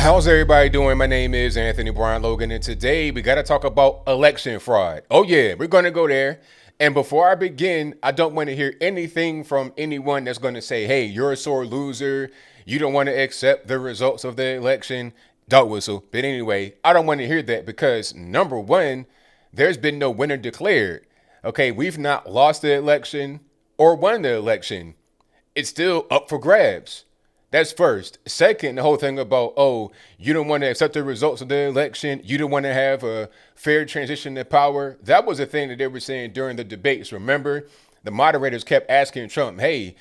How's everybody doing? My name is Anthony Brian Logan, and today we got to talk about election fraud. Oh, yeah, we're going to go there. And before I begin, I don't want to hear anything from anyone that's going to say, hey, you're a sore loser. You don't want to accept the results of the election. Dog whistle. But anyway, I don't want to hear that because, number one, there's been no winner declared. Okay, we've not lost the election or won the election. It's still up for grabs. That's first. Second, the whole thing about, oh, you don't want to accept the results of the election. You don't want to have a fair transition to power. That was the thing that they were saying during the debates. Remember, the moderators kept asking Trump, hey,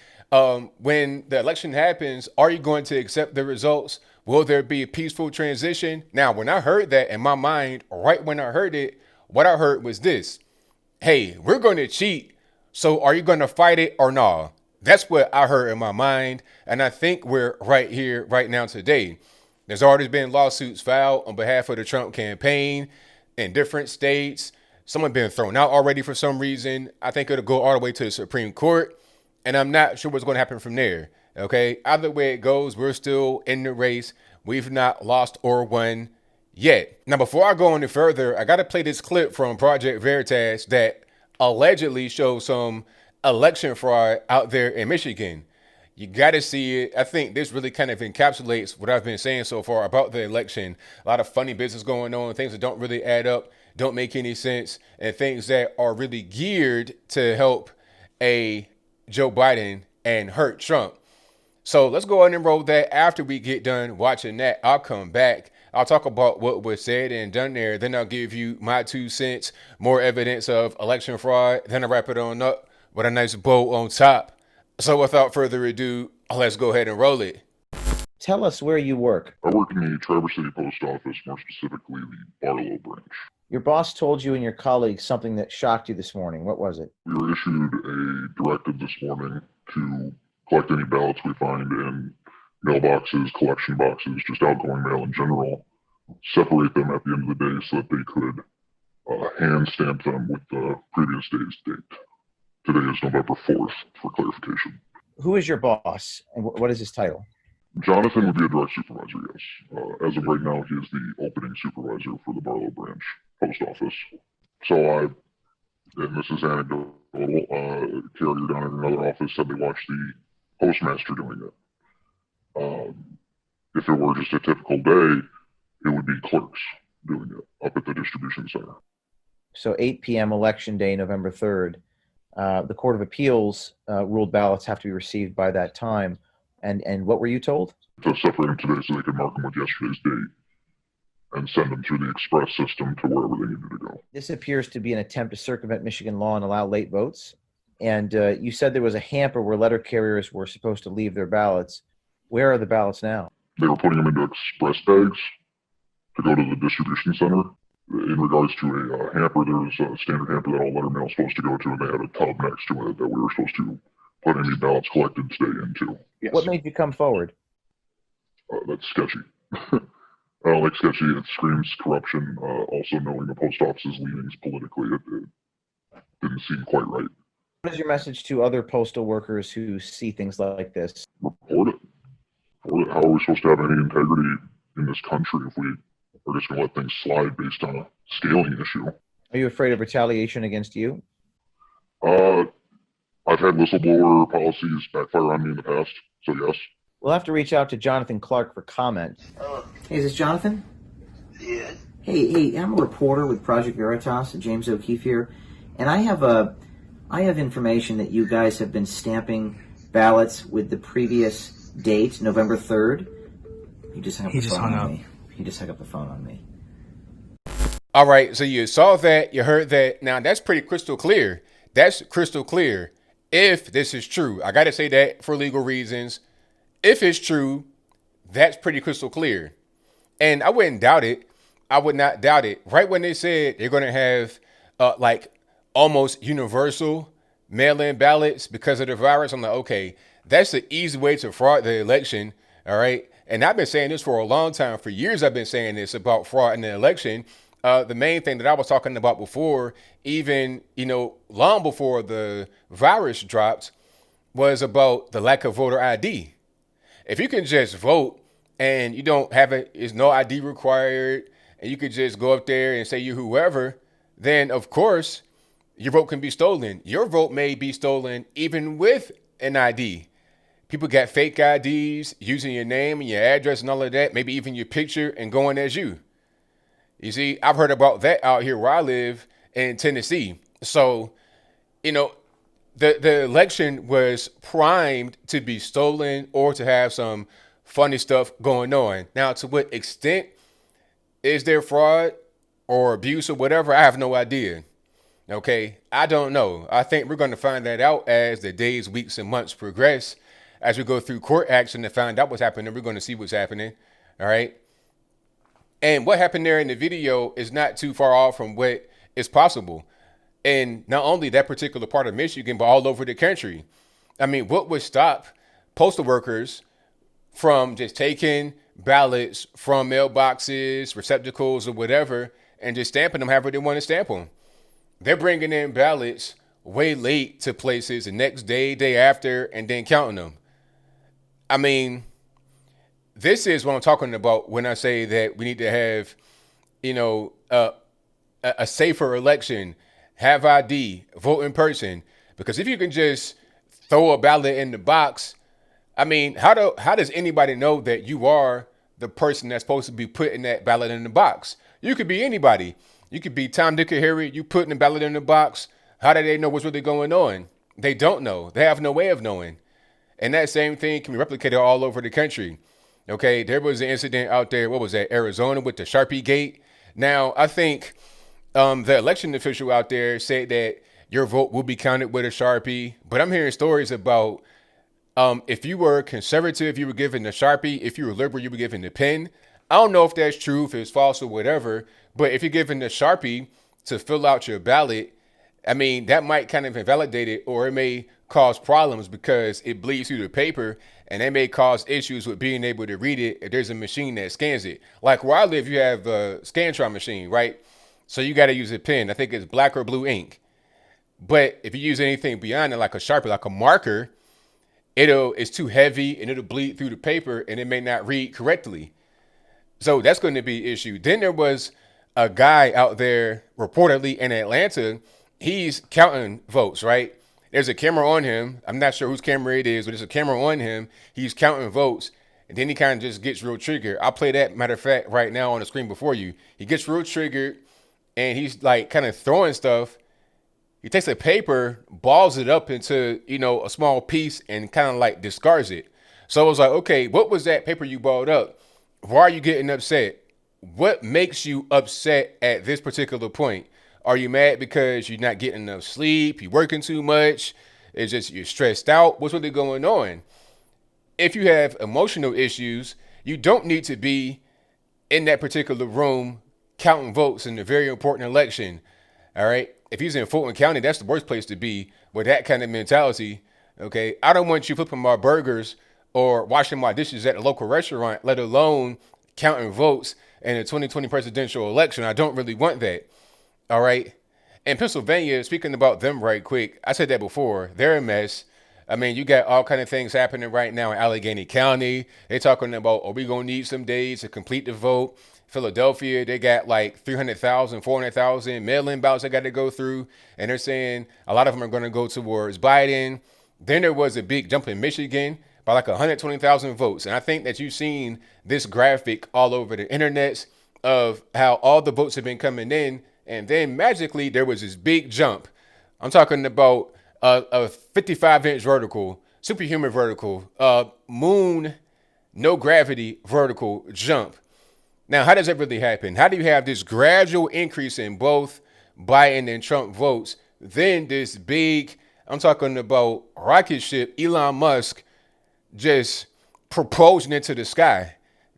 when the election happens, are you going to accept the results? Will there be a peaceful transition? Now, when I heard that in my mind, right when I heard it, what I heard was this. Hey, we're going to cheat. So are you going to fight it or not? That's what I heard in my mind. And I think we're right here, right now, today. There's already been lawsuits filed on behalf of the Trump campaign in different states. Some have been thrown out already for some reason. I think it'll go all the way to the Supreme Court. And I'm not sure what's going to happen from there. Okay. Either way it goes, we're still in the race. We've not lost or won yet. Now, before I go any further, I got to play this clip from Project Veritas that allegedly shows some election fraud out there in Michigan. You got to see it. I think this really kind of encapsulates what I've been saying so far about the election. A lot of funny business going on, things that don't really add up, don't make any sense, and things that are really geared to help a Joe Biden and hurt Trump. So let's go ahead and roll that. After we get done watching that, I'll come back. I'll talk about what was said and done there. Then I'll give you my 2 cents, more evidence of election fraud. Then I'll wrap it on up with a nice bow on top. So without further ado, let's go ahead and roll it. Tell us where you work. I work in the Traverse City Post Office, more specifically the Barlow branch. Your boss told you and your colleagues something that shocked you this morning. What was it? We were issued a directive this morning to collect any ballots we find in mailboxes, collection boxes, just outgoing mail in general, separate them at the end of the day so that they could hand stamp them with the previous day's date. Today is November 4th, for clarification. Who is your boss, and what is his title? Jonathan would be a direct supervisor, yes. As of right now, he is the opening supervisor for the Barlow branch post office. And this is anecdotal, carrier down in another office said they watched the postmaster doing it. If it were just a typical day, it would be clerks doing it up at the distribution center. So 8 p.m. election day, November 3rd. The Court of Appeals ruled ballots have to be received by that time. And what were you told? To separate them today so they could mark them with yesterday's date and send them through the express system to wherever they needed to go. This appears to be an attempt to circumvent Michigan law and allow late votes. And you said there was a hamper where letter carriers were supposed to leave their ballots. Where are the ballots now? They were putting them into express bags to go to the distribution center. In regards to a hamper, there's a standard hamper that all letter mail is supposed to go to, and they had a tub next to it that we were supposed to put any ballots collected today into. Yes. What made you come forward? That's sketchy. I don't like sketchy. It screams corruption. Also, knowing the post office's leanings politically, it didn't seem quite right. What is your message to other postal workers who see things like this? Report it. How are we supposed to have any integrity in this country if we are just going to let things slide based on a scaling issue? Are you afraid of retaliation against you? I've had whistleblower policies backfire on me in the past, so yes. We'll have to reach out to Jonathan Clark for comment. Hey, is this Jonathan? Yes. Hey, I'm a reporter with Project Veritas, James O'Keefe here, and I have information that you guys have been stamping ballots with the previous date, November 3rd. He just hung up the phone on me. He just hung up the phone on me. All right, so you saw that, you heard that. Now, that's pretty crystal clear. That's crystal clear if this is true. I got to say that for legal reasons. If it's true, that's pretty crystal clear. And I wouldn't doubt it. I would not doubt it. Right when they said they're going to have like almost universal mail-in ballots because of the virus, I'm like, okay, that's the easy way to fraud the election. All right. And I've been saying this for a long time. For years, I've been saying this about fraud in the election. The main thing that I was talking about before, even, long before the virus dropped, was about the lack of voter ID. If you can just vote and you don't have it, is no ID required, and you could just go up there and say you whoever, then of course your vote can be stolen. Your vote may be stolen even with an ID. People got fake IDs using your name and your address and all of that, maybe even your picture and going as you. You see, I've heard about that out here where I live in Tennessee. So, you know, the election was primed to be stolen or to have some funny stuff going on. Now, to what extent is there fraud or abuse or whatever? I have no idea. Okay, I don't know. I think we're going to find that out as the days, weeks, and months progress. As we go through court action to find out what's happening, we're going to see what's happening. All right. And what happened there in the video is not too far off from what is possible. And not only that particular part of Michigan, but all over the country. I mean, what would stop postal workers from just taking ballots from mailboxes, receptacles, or whatever, and just stamping them however they want to stamp them? They're bringing in ballots way late to places the next day, day after, and then counting them. I mean, this is what I'm talking about when I say that we need to have, you know, a safer election, have ID, vote in person. Because if you can just throw a ballot in the box, I mean, how does anybody know that you are the person that's supposed to be putting that ballot in the box? You could be anybody. You could be Tom, Dick, or Harry. You putting the ballot in the box. How do they know what's really going on? They don't know. They have no way of knowing. And that same thing can be replicated all over the country. Okay, there was an incident out there. What was that? Arizona with the Sharpie gate. Now, I think the election official out there said that your vote will be counted with a Sharpie. But I'm hearing stories about if you were conservative, you were given the Sharpie. If you were liberal, you were given the pen. I don't know if that's true, if it's false or whatever. But if you're given the Sharpie to fill out your ballot, I mean, that might kind of invalidate it, or it may cause problems because it bleeds through the paper, and that may cause issues with being able to read it if there's a machine that scans it. Like where I live, you have a Scantron machine, right? So you got to use a pen. I think it's black or blue ink. But if you use anything beyond it, like a Sharpie, like a marker, it's too heavy and it'll bleed through the paper and it may not read correctly. So that's going to be an issue. Then there was a guy out there reportedly in Atlanta. He's counting votes, right? There's a camera on him. I'm not sure whose camera it is, but there's a camera on him. He's counting votes. And then he kind of just gets real triggered. I'll play that, matter of fact, right now on the screen before you. He gets real triggered and he's like kind of throwing stuff. He takes a paper, balls it up into, a small piece and kind of like discards it. So I was like, okay, what was that paper you balled up? Why are you getting upset? What makes you upset at this particular point? Are you mad because you're not getting enough sleep? You're working too much? It's just you're stressed out? What's really going on? If you have emotional issues, you don't need to be in that particular room counting votes in a very important election. All right. If he's in Fulton County, that's the worst place to be with that kind of mentality. Okay. I don't want you flipping my burgers or washing my dishes at a local restaurant, let alone counting votes in a 2020 presidential election. I don't really want that. All right. In Pennsylvania, speaking about them right quick, I said that before. They're a mess. I mean, you got all kind of things happening right now in Allegheny County. They're talking about, are we going to need some days to complete the vote? Philadelphia, they got like 300,000, 400,000 mail-in ballots they got to go through. And they're saying a lot of them are going to go towards Biden. Then there was a big jump in Michigan by like 120,000 votes. And I think that you've seen this graphic all over the internet of how all the votes have been coming in. And then magically there was this big jump. I'm talking about a 55-inch vertical, superhuman vertical, moon, no gravity vertical jump. Now, how does that really happen? How do you have this gradual increase in both Biden and Trump votes? Then this big, I'm talking about rocket ship, Elon Musk, just proposing into the sky.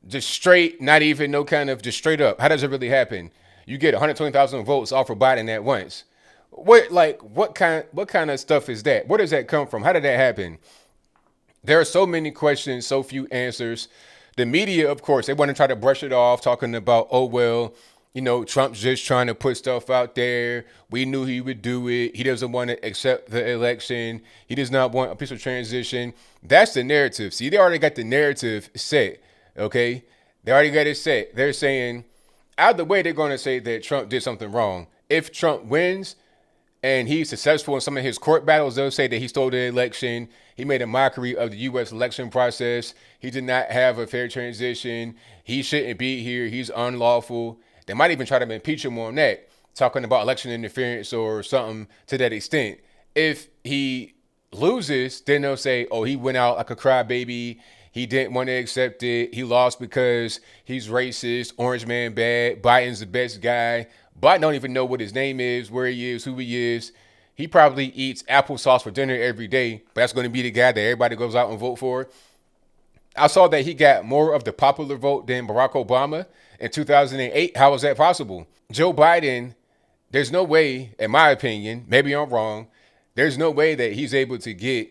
Just straight, not even no kind of, just straight up. How does it really happen? You get 120,000 votes off for Biden at once. What kind of stuff is that? Where does that come from? How did that happen? There are so many questions, so few answers. The media, of course, they want to try to brush it off, talking about, oh, well, Trump's just trying to put stuff out there. We knew he would do it. He doesn't want to accept the election. He does not want a peaceful transition. That's the narrative. See, they already got the narrative set. Okay, they already got it set. They're saying either way, they're going to say that Trump did something wrong. If Trump wins and he's successful in some of his court battles, they'll say that he stole the election. He made a mockery of the U.S. election process. He did not have a fair transition. He shouldn't be here. He's unlawful. They might even try to impeach him on that, talking about election interference or something to that extent. If he loses, then they'll say, oh, he went out like a crybaby. He didn't want to accept it. He lost because he's racist. Orange man bad. Biden's the best guy. Biden don't even know what his name is, where he is, who he is. He probably eats applesauce for dinner every day, but that's going to be the guy that everybody goes out and vote for. I saw that he got more of the popular vote than Barack Obama in 2008. How is that possible? Joe Biden, there's no way, in my opinion, maybe I'm wrong, there's no way that he's able to get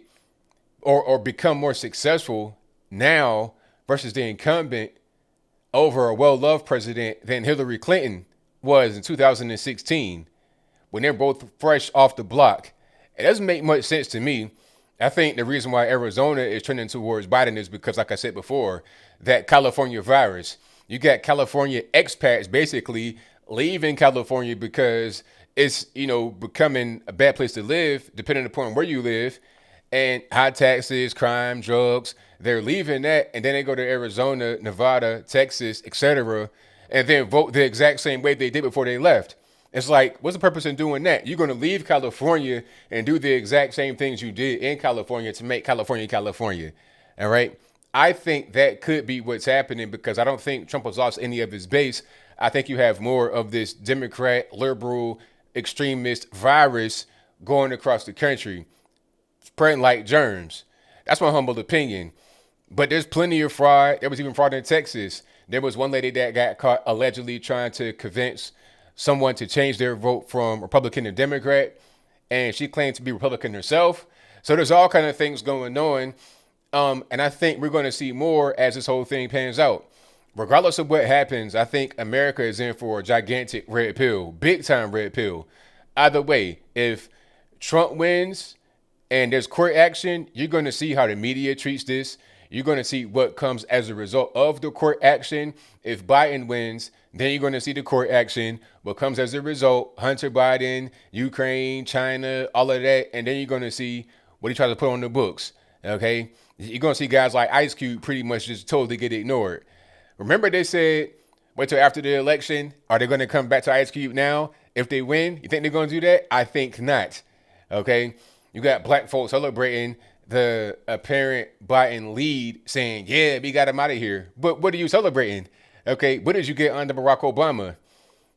or become more successful now versus the incumbent over a well-loved president than Hillary Clinton was in 2016 when they're both fresh off the block. It doesn't make much sense to me. I think the reason why Arizona is trending towards Biden is because, like I said before, that California virus. You got California expats basically leaving California because it's, becoming a bad place to live, depending upon where you live, and high taxes, crime, drugs. They're leaving that, and then they go to Arizona, Nevada, Texas, etc., and then vote the exact same way they did before they left. It's like, what's the purpose in doing that? You're going to leave California and do the exact same things you did in California to make California, California. All right. I think that could be what's happening because I don't think Trump has lost any of his base. I think you have more of this Democrat, liberal, extremist virus going across the country, spreading like germs. That's my humble opinion. But there's plenty of fraud. There was even fraud in Texas. There was one lady that got caught allegedly trying to convince someone to change their vote from Republican to Democrat, and she claimed to be Republican herself. So there's all kind of things going on, and I think we're going to see more as this whole thing pans out. Regardless of what happens, I think America is in for a gigantic red pill, big time red pill. Either way, if Trump wins and there's court action, you're going to see how the media treats this. You're going to see what comes as a result of the court action. If Biden wins, then you're going to see the court action, what comes as a result, Hunter Biden, Ukraine, China, all of that. And then you're going to see what he tries to put on the books. Okay. You're going to see guys like Ice Cube pretty much just totally get ignored. Remember they said, wait till after the election. Are they going to come back to Ice Cube now? If they win, you think they're going to do that? I think not. Okay. You got black folks celebrating the apparent Biden lead saying, yeah, we got him out of here. But what are you celebrating? Okay, what did you get under Barack Obama?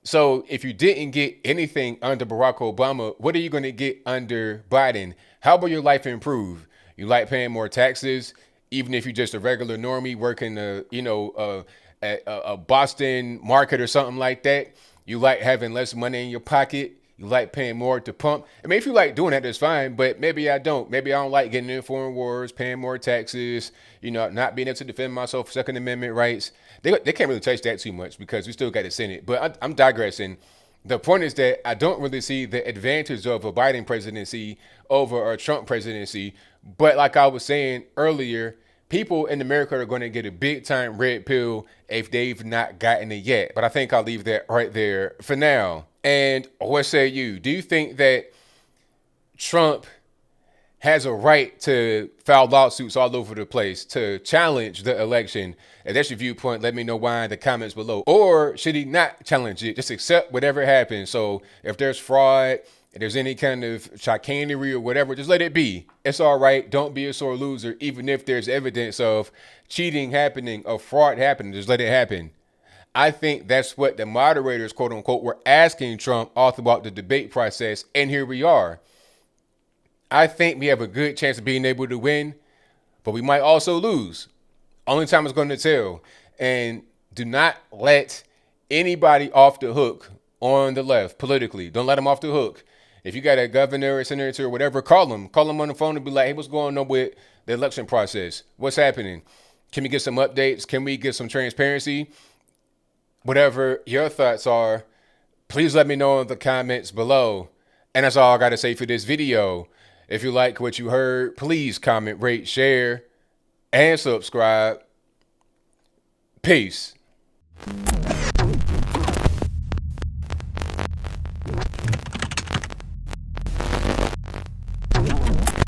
So if you didn't get anything under Barack Obama, what are you going to get under Biden? How will your life improve? You like paying more taxes, even if you're just a regular normie working a Boston market or something like that. You like having less money in your pocket. You like paying more to pump. I mean, if you like doing that, that's fine. But maybe I don't. Maybe I don't like getting in foreign wars, paying more taxes, not being able to defend myself, Second Amendment rights. They can't really touch that too much because we still got the Senate. But I'm digressing. The point is that I don't really see the advantage of a Biden presidency over a Trump presidency. But like I was saying earlier, people in America are going to get a big time red pill if they've not gotten it yet. But I think I'll leave that right there for now. And what say you? Do you think that Trump has a right to file lawsuits all over the place to challenge the election? If that's your viewpoint, let me know why in the comments below. Or should he not challenge it? Just accept whatever happens. So if there's fraud, if there's any kind of chicanery or whatever, just let it be. It's all right. Don't be a sore loser. Even if there's evidence of cheating happening, of fraud happening, just let it happen. I think that's what the moderators, quote unquote, were asking Trump all throughout the debate process. And here we are. I think we have a good chance of being able to win, but we might also lose. Only time is going to tell. And do not let anybody off the hook on the left politically. Don't let them off the hook. If you got a governor or senator or whatever, call them. Call them on the phone and be like, hey, what's going on with the election process? What's happening? Can we get some updates? Can we get some transparency? Whatever your thoughts are, please let me know in the comments below. And that's all I got to say for this video. If you like what you heard, please comment, rate, share, and subscribe. Peace.